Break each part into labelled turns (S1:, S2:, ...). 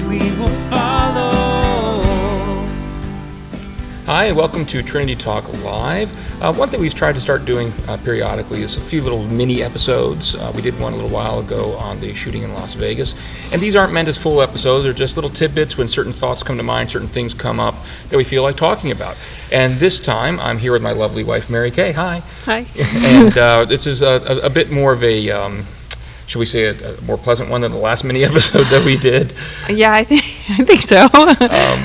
S1: we will follow.
S2: Hi, and welcome to Trinity Talk Live. One thing we've tried to start doing periodically is a few little mini episodes. We did one a little while ago on the shooting in Las Vegas. And these aren't meant as full episodes. They're just little tidbits when certain thoughts come to mind, certain things come up that we feel like talking about. And this time, I'm here with my lovely wife, Mary Kay. Hi.
S3: Hi.
S2: And this is a bit more of a... should we say a more pleasant one than the last mini episode that we did?
S3: Yeah, I think so.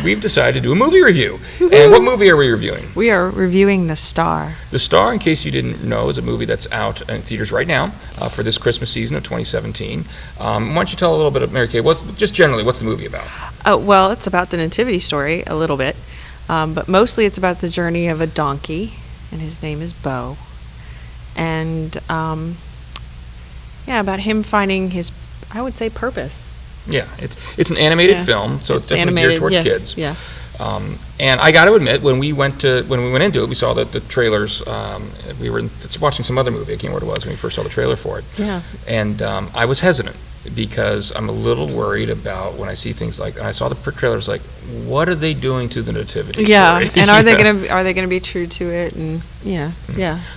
S2: We've decided to do a movie review.
S3: Woo-hoo.
S2: And what movie are we reviewing?
S3: We are reviewing The Star.
S2: The Star, in case you didn't know, is a movie that's out in theaters right now for this Christmas season of 2017. Why don't you tell a little bit of, Mary Kay, just generally, what's the movie about?
S3: Well, it's about the Nativity story a little bit, but mostly it's about the journey of a donkey, and his name is Bo. And... about him finding his, I would say, purpose.
S2: Yeah, it's an animated film, so it's definitely geared towards kids.
S3: Yeah.
S2: And I got to admit, when we went into it, we saw the trailers. We were watching some other movie. I can't remember what it was when we first saw the trailer for it.
S3: Yeah.
S2: And I was hesitant because I'm a little worried about when I see things like, and I saw the trailers like, what are they doing to the Nativity story?
S3: And are they gonna be true to it? And yeah.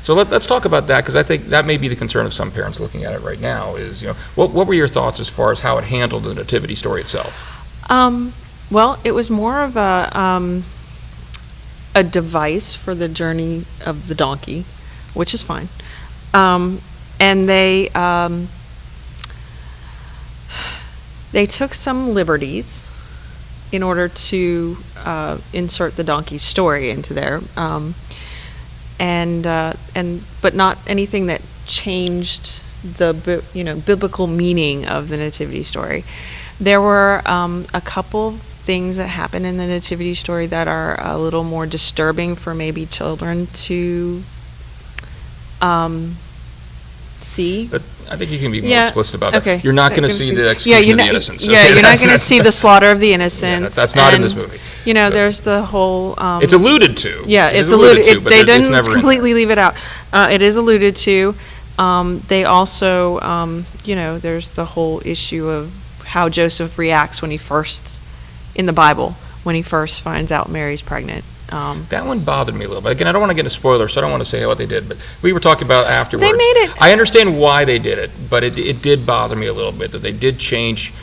S2: So let's talk about that, because I think that may be the concern of some parents looking at it right now. Is what were your thoughts as far as how it handled the Nativity story itself?
S3: Well, it was more of a device for the journey of the donkey, which is fine. And they took some liberties in order to insert the donkey's story into there, but not anything that changed the biblical meaning of the Nativity story. There were a couple things that happen in the Nativity story that are a little more disturbing for maybe children to see.
S2: But I think you can be more explicit about that.
S3: Okay.
S2: You're not going to see the execution of the innocents.
S3: Yeah, you're not going to see the slaughter of the innocents.
S2: That's not in this movie.
S3: There's the whole...
S2: it's alluded to.
S3: Yeah, it's alluded to. They
S2: it's
S3: didn't completely leave it out. It is alluded to. They also, there's the whole issue of how Joseph reacts when he first, in the Bible, when he first finds out Mary's pregnant.
S2: That one bothered me a little bit. Again, I don't want to get into spoilers, so I don't want to say what they did, but we were talking about afterwards.
S3: They made it.
S2: I understand why they did it, but it did bother me a little bit that they did change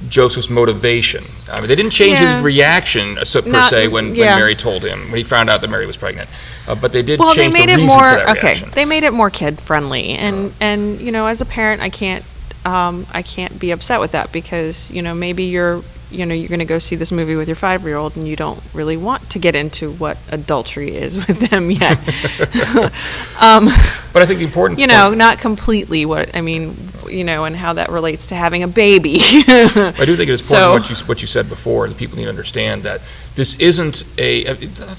S2: Joseph's motivation. I mean, they didn't change his reaction per se when Mary told him, when he found out that Mary was pregnant. But they did change the reason for that reaction.
S3: They made it more kid-friendly, and as a parent, I can't be upset with that, because maybe you're going to go see this movie with your 5-year-old and you don't really want to get into what adultery is with them yet.
S2: But I think the important point,
S3: not completely and how that relates to having a baby.
S2: I do think it's important what you said before, that people need to understand that this isn't a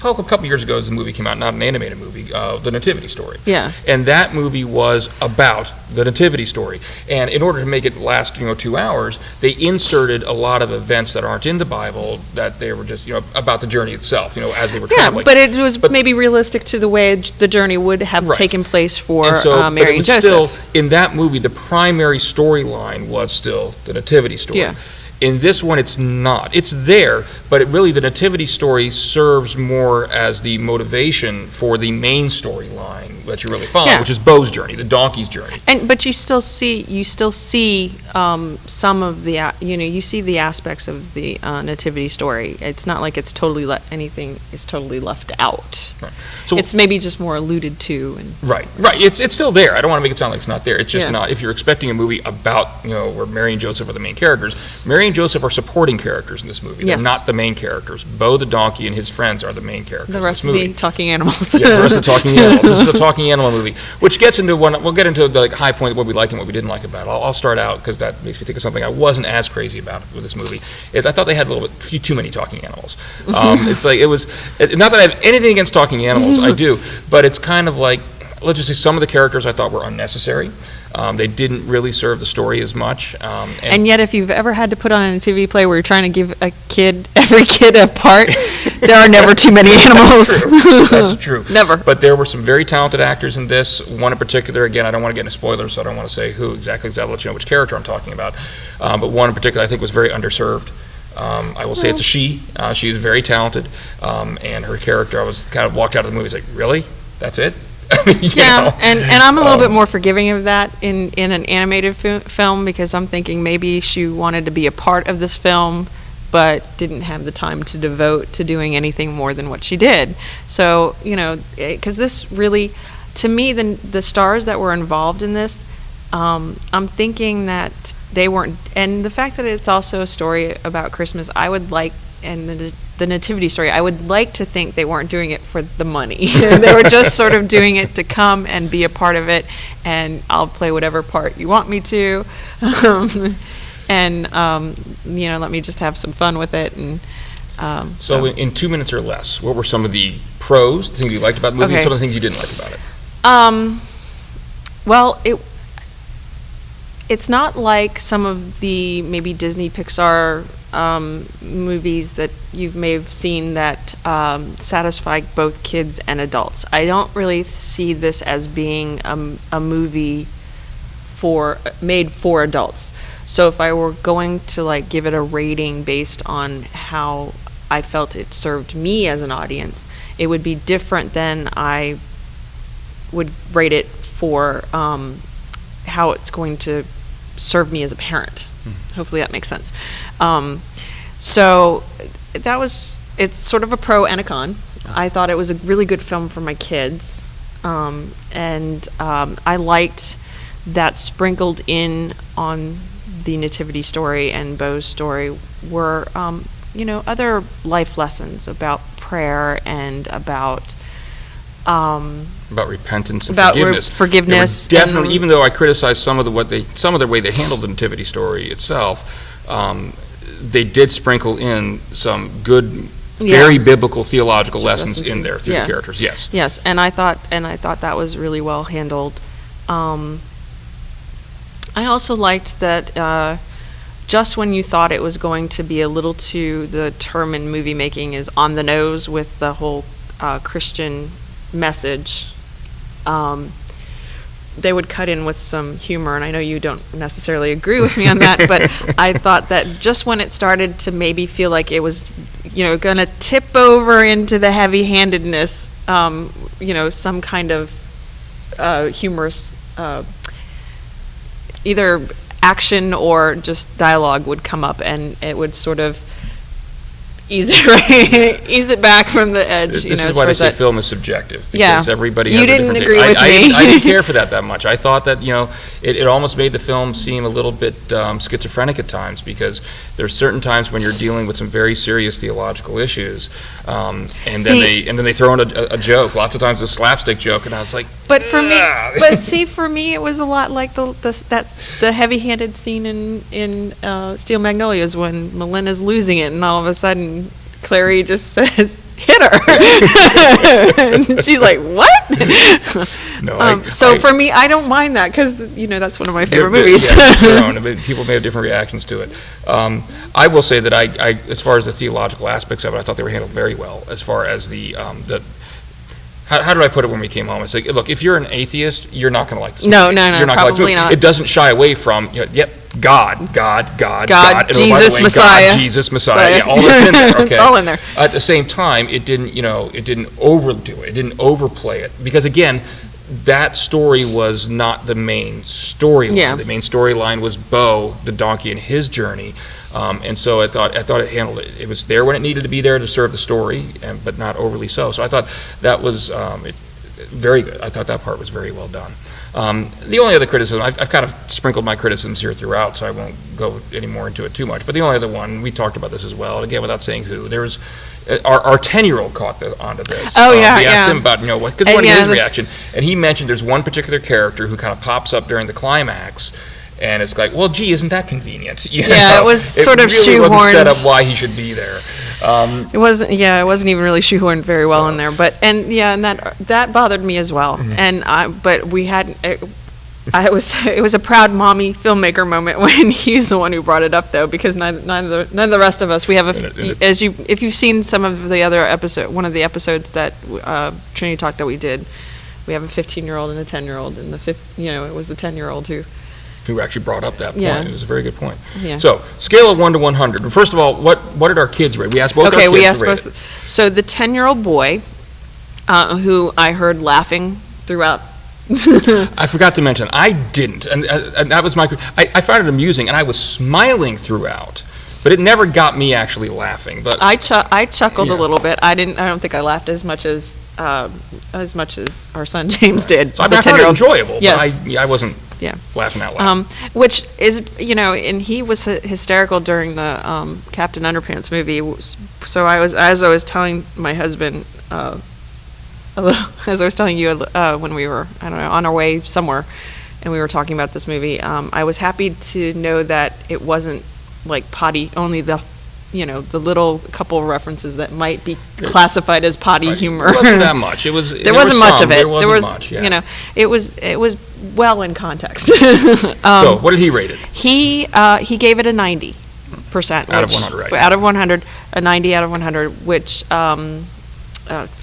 S2: couple years ago, as the movie came out, not an animated movie, the Nativity story.
S3: Yeah.
S2: And that movie was about the Nativity story. And in order to make it last 2 hours, they inserted a lot of events that aren't in the Bible, that they were just about the journey itself, as they were traveling.
S3: But it was maybe realistic to the way the journey would have taken place for Mary and Joseph.
S2: Still, in that movie, the primary storyline was still the Nativity story.
S3: Yeah.
S2: In this one, it's not. It's there, but the Nativity story serves more as the motivation for the main storyline that you really follow, which is Bo's journey, the donkey's journey.
S3: But you still see some of the you see the aspects of the Nativity story. It's not like it's totally anything is totally left out.
S2: Right. So
S3: it's maybe just more alluded to.
S2: Right. It's still there. I don't want to make it sound like it's not there. It's just not. If you're expecting a movie about where Mary and Joseph are the main characters, Mary and Joseph are supporting characters in this movie. They're not the main characters. Bo the donkey and his friends are the main characters.
S3: The rest
S2: in this movie.
S3: of the talking animals.
S2: The rest of the talking animals. This is a talking animal movie, which gets into we'll get into the high point of what we liked and what we didn't like about it. I'll start out, because that makes me think of something I wasn't as crazy about with this movie. Is I thought they had a few too many talking animals. It's like not that I have anything against talking animals, I do, but it's kind of like, let's just say some of the characters I thought were unnecessary. They didn't really serve the story as much.
S3: And yet, if you've ever had to put on a TV play where you're trying to give every kid a part, there are never too many animals.
S2: That's true.
S3: Never.
S2: But there were some very talented actors in this. One in particular, again, I don't want to get into spoilers, so I don't want to say who exactly, because I'll let you know which character I'm talking about. But one in particular I think was very underserved. I will say it's a she. She is very talented, and her character, I was kind of walked out of the movie, like, really? That's it? I mean,
S3: and I'm a little bit more forgiving of that in an animated film, because I'm thinking maybe she wanted to be a part of this film, but didn't have the time to devote to doing anything more than what she did. So, because this really, to me, the stars that were involved in this, I'm thinking that they weren't, and the fact that it's also a story about Christmas, I would like, and the Nativity story, I would like to think they weren't doing it for the money. They were just sort of doing it to come and be a part of it, and I'll play whatever part you want me to, and let me just have some fun with it. And
S2: so in 2 minutes or less, what were some of the pros, the things you liked about the movie, and some of the things you didn't like about it?
S3: Well, it's not like some of the maybe Disney Pixar movies that you may have seen that satisfy both kids and adults. I don't really see this as being a movie made for adults. So if I were going to give it a rating based on how I felt it served me as an audience, it would be different than I would rate it for how it's going to serve me as a parent. Hopefully that makes sense. So it's sort of a pro and a con. I thought it was a really good film for my kids. And I liked that sprinkled in on the Nativity story and Beau's story were, other life lessons about prayer and about
S2: repentance and
S3: about
S2: forgiveness. Definitely, even though I criticized some of the way they handled the Nativity story itself, they did sprinkle in some good, very biblical theological lessons in there through the characters. Yes,
S3: and I thought that was really well handled. I also liked that just when you thought it was going to be a little too, the term in movie making is on the nose with the whole Christian message, they would cut in with some humor, and I know you don't necessarily agree with me on that, but I thought that just when it started to maybe feel like it was, going to tip over into the heavy-handedness, some kind of humorous, either action or just dialogue would come up, and it would sort of ease it back from the edge.
S2: This is why they say film is subjective, because everybody
S3: has
S2: a different
S3: taste. You didn't agree with me.
S2: I didn't care for that much. I thought that it almost made the film seem a little bit schizophrenic at times, because there's certain times when you're dealing with some very serious theological issues, and then they throw in a joke. Lots of times a slapstick joke, and I was like,
S3: But for me, it was a lot like the heavy-handed scene in Steel Magnolias when Melena's losing it, and all of a sudden Clary just says, "Hit her," and she's like, "What?"
S2: No.
S3: For me, I don't mind that, because that's one of my favorite movies.
S2: People may have different reactions to it. I will say that I, as far as the theological aspects of it, I thought they were handled very well. As far as the how did I put it when we came home? It's like, look, if you're an atheist, you're not going to like this movie.
S3: No,
S2: you're not
S3: probably not.
S2: It doesn't shy away from, God, and
S3: Jesus, Messiah.
S2: God, Jesus, Messiah. Yeah, all that's in there. Okay.
S3: It's all in there.
S2: At the same time, it didn't overdo it. It didn't overplay it, because again, that story was not the main storyline.
S3: Yeah.
S2: The main storyline was Beau, the donkey, and his journey. And so I thought it handled it. It was there when it needed to be there to serve the story, but not overly so. So I thought that was very good. I thought that part was very well done. The only other criticism, I've kind of sprinkled my criticisms here throughout, so I won't go any more into it too much. But the only other one, we talked about this as well, and again, without saying who, there was our 10-year-old caught onto this.
S3: Oh,
S2: we asked him about, because what his reaction, and he mentioned there's one particular character who kind of pops up during the climax. And it's like, well, gee, isn't that convenient?
S3: It was sort of
S2: shoehorned. It really wasn't set up why he should be there.
S3: It wasn't even really shoehorned very well in there. But and that bothered me as well.
S2: Mm-hmm.
S3: But we had it was a proud mommy filmmaker moment when he's the one who brought it up, though, because none of the rest of us, we have if you've seen some of the other one of the episodes that Trinity Talk that we did, we have a 15-year-old and a 10-year-old, and it was the 10-year-old who
S2: who actually brought up that point.
S3: Yeah.
S2: It was a very good point.
S3: Yeah.
S2: So, scale of 1 to 100. First of all, what did our kids rate? We asked both our
S3: Okay,
S2: kids
S3: we asked
S2: to rate
S3: both.
S2: it.
S3: So the 10-year-old boy, who I heard laughing throughout.
S2: I forgot to mention, I didn't, and that was my. I found it amusing, and I was smiling throughout, but it never got me actually laughing. But
S3: I chuckled
S2: Yeah.
S3: a little bit. I don't think I laughed as much as our son James did.
S2: so I
S3: the
S2: found it
S3: 10-year-old.
S2: enjoyable,
S3: Yes.
S2: but I wasn't
S3: Yeah.
S2: laughing out loud.
S3: Which is, and he was hysterical during the Captain Underpants movie. So as I was telling my husband, as I was telling you when we were, I don't know, on our way somewhere, and we were talking about this movie, I was happy to know that it wasn't like potty, only the little couple of references that might be classified as potty humor.
S2: It wasn't that much. It was.
S3: There wasn't much of it.
S2: There wasn't much. Yeah.
S3: It was well in context.
S2: So, what did he rate it?
S3: He gave it a 90%.
S2: Out of 100, right.
S3: Out of 100, a 90 out of 100, which to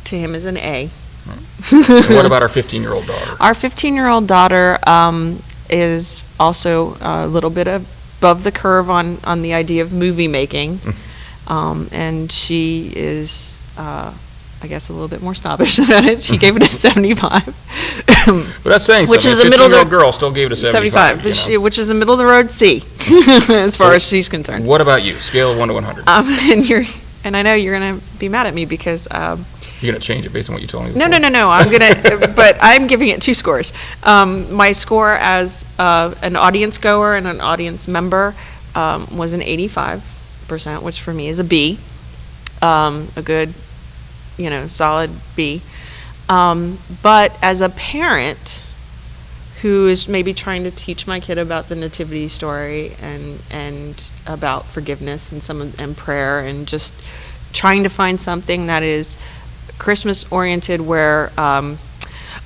S3: him is an A.
S2: And what about our 15-year-old daughter?
S3: Our 15-year-old daughter is also a little bit above the curve on the idea of movie making, and she is, I guess, a little bit more snobbish about it. She gave it a 75.
S2: But that's saying
S3: Which
S2: something.
S3: is a
S2: 15-year-old girl still gave it a 75.
S3: which is a middle of the road C, as far as she's concerned.
S2: What about you? Scale of 1 to 100.
S3: And I know you're gonna be mad at me because.
S2: You're going to change it based on what you told me
S3: No.
S2: before?
S3: I'm gonna, but I'm giving it 2 scores. My score as an audience goer and an audience member was an 85%, which for me is a B, a good, solid B. But as a parent who is maybe trying to teach my kid about the Nativity story and about forgiveness and prayer and just trying to find something that is Christmas oriented where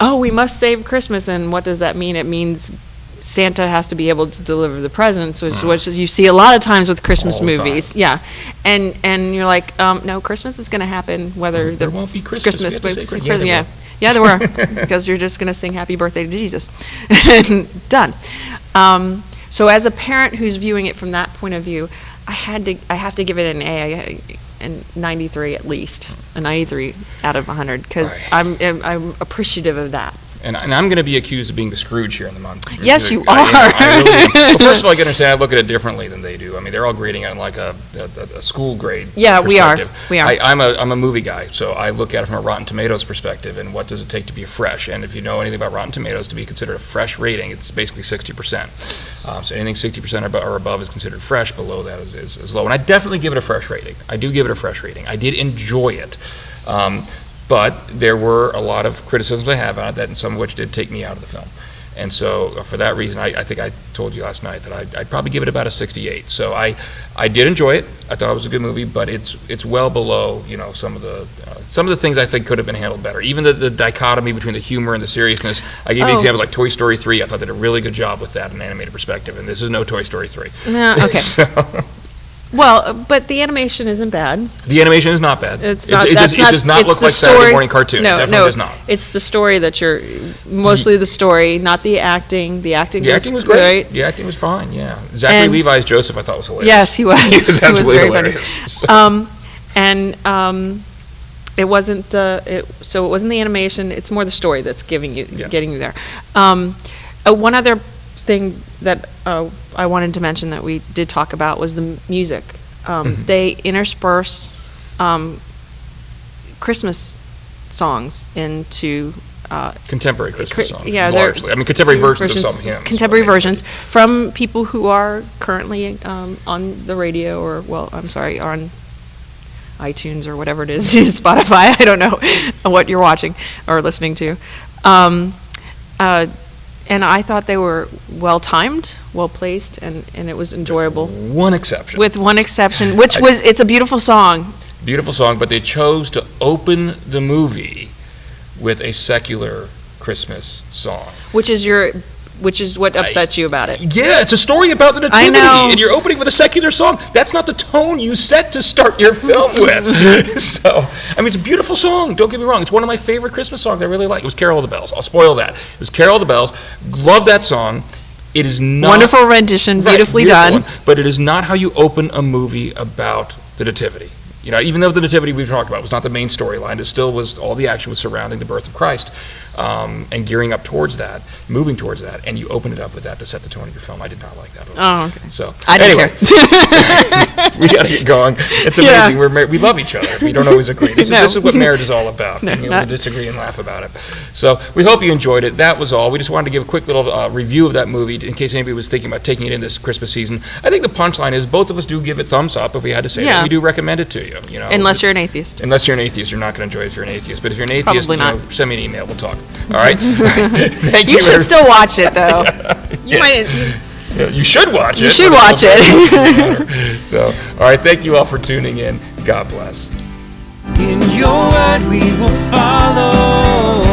S3: we must save Christmas, and what does that mean? It means Santa has to be able to deliver the presents, which you see a lot of times with Christmas
S2: All the
S3: movies.
S2: time.
S3: Yeah, and you're like, no, Christmas is going to happen whether
S2: There won't be Christmas. We have to say
S3: Christmas,
S2: Christmas.
S3: yeah, there were, because you're just going to sing Happy Birthday to Jesus, and done. So as a parent who's viewing it from that point of view, I have to give it an A. And 93 at least, a 93 out of 100, because
S2: Right.
S3: I'm appreciative of that.
S2: And I'm going to be accused of being the Scrooge here in the month.
S3: Yes, you
S2: I am. I really am.
S3: are.
S2: Well, first of all, you can understand I look at it differently than they do. I mean, they're all grading it on like a school grade.
S3: Yeah, we are.
S2: perspective.
S3: We are.
S2: I'm a movie guy, so I look at it from a Rotten Tomatoes perspective, and what does it take to be a fresh? And if you know anything about Rotten Tomatoes, to be considered a fresh rating, it's basically 60%. So anything 60% or above is considered fresh. Below that is low. And I definitely give it a fresh rating. I do give it a fresh rating. I did enjoy it. But there were a lot of criticisms I have on it, that, and some of which did take me out of the film. And so for that reason, I think I told you last night that I'd probably give it about a 68. So I did enjoy it. I thought it was a good movie, but it's well below some of the things I think could have been handled better. Even the dichotomy between the humor and the seriousness. I give you an example like Toy Story 3. I thought they did a really good job with that in an animated perspective, and this is no Toy Story 3.
S3: Yeah, okay.
S2: So,
S3: Well, but the animation isn't bad.
S2: the animation is not bad.
S3: It's not.
S2: It does not
S3: it's
S2: look
S3: the
S2: like Saturday
S3: story-
S2: morning cartoon.
S3: No,
S2: It definitely
S3: no,
S2: does not.
S3: It's the story that you're mostly the story, not the acting. The acting.
S2: The acting was great. The acting was fine. Yeah, Zachary
S3: And-
S2: Levi's Joseph I thought was hilarious.
S3: Yes, he was.
S2: He was absolutely
S3: very
S2: hilarious.
S3: funny. It wasn't so it wasn't the animation. It's more the story that's getting you there. One other thing that I wanted to mention that we did talk about was the music. They intersperse Christmas songs into
S2: Contemporary Christmas songs,
S3: yeah, they're-
S2: largely. I mean, contemporary versions of some hymns.
S3: Contemporary
S2: but mainly-
S3: versions from people who are currently on the radio on iTunes or whatever it is, Spotify. I don't know what you're watching or listening to. And I thought they were well timed, well placed, and it was enjoyable.
S2: One exception.
S3: With one exception, which was, it's a beautiful song.
S2: Beautiful song, but they chose to open the movie with a secular Christmas song.
S3: Which is what upsets you about it.
S2: Yeah, it's a story about the Nativity,
S3: I know.
S2: and you're opening with a secular song. That's not the tone you set to start your film with. So, I mean, it's a beautiful song. Don't get me wrong. It's one of my favorite Christmas songs I really like. It was Carol of the Bells. I'll spoil that. It was Carol of the Bells. Love that song. It is not
S3: Wonderful rendition,
S2: Right,
S3: beautifully
S2: beautiful
S3: done.
S2: one, but it is not how you open a movie about the Nativity. You know, even though the Nativity we've talked about was not the main storyline, it still was, all the action was surrounding the birth of Christ, and gearing up towards that, moving towards that, and you open it up with that to set the tone of your film. I did not like that at all.
S3: Oh, okay.
S2: So,
S3: I didn't
S2: anyway,
S3: care.
S2: we got to get going. It's
S3: Yeah.
S2: amazing. We love each other. We don't always agree. This
S3: No.
S2: is what marriage is all about.
S3: No,
S2: We
S3: not-
S2: disagree and laugh about it. So we hope you enjoyed it. That was all. We just wanted to give a quick little review of that movie in case anybody was thinking about taking it in this Christmas season. I think the punchline is both of us do give it thumbs up if we had to say
S3: Yeah.
S2: that. We do recommend it to you. You know,
S3: Unless you're an atheist.
S2: Unless you're an atheist, you're not going to enjoy it if you're an atheist. But if you're an atheist,
S3: Probably not.
S2: send me an email. We'll talk. All right? Thank you.
S3: You should still watch it, though. You
S2: Yes.
S3: might.
S2: Yeah, you should watch it.
S3: You should
S2: but
S3: watch
S2: it. So, all right. Thank you all for tuning in. God bless.
S1: In your word we will follow.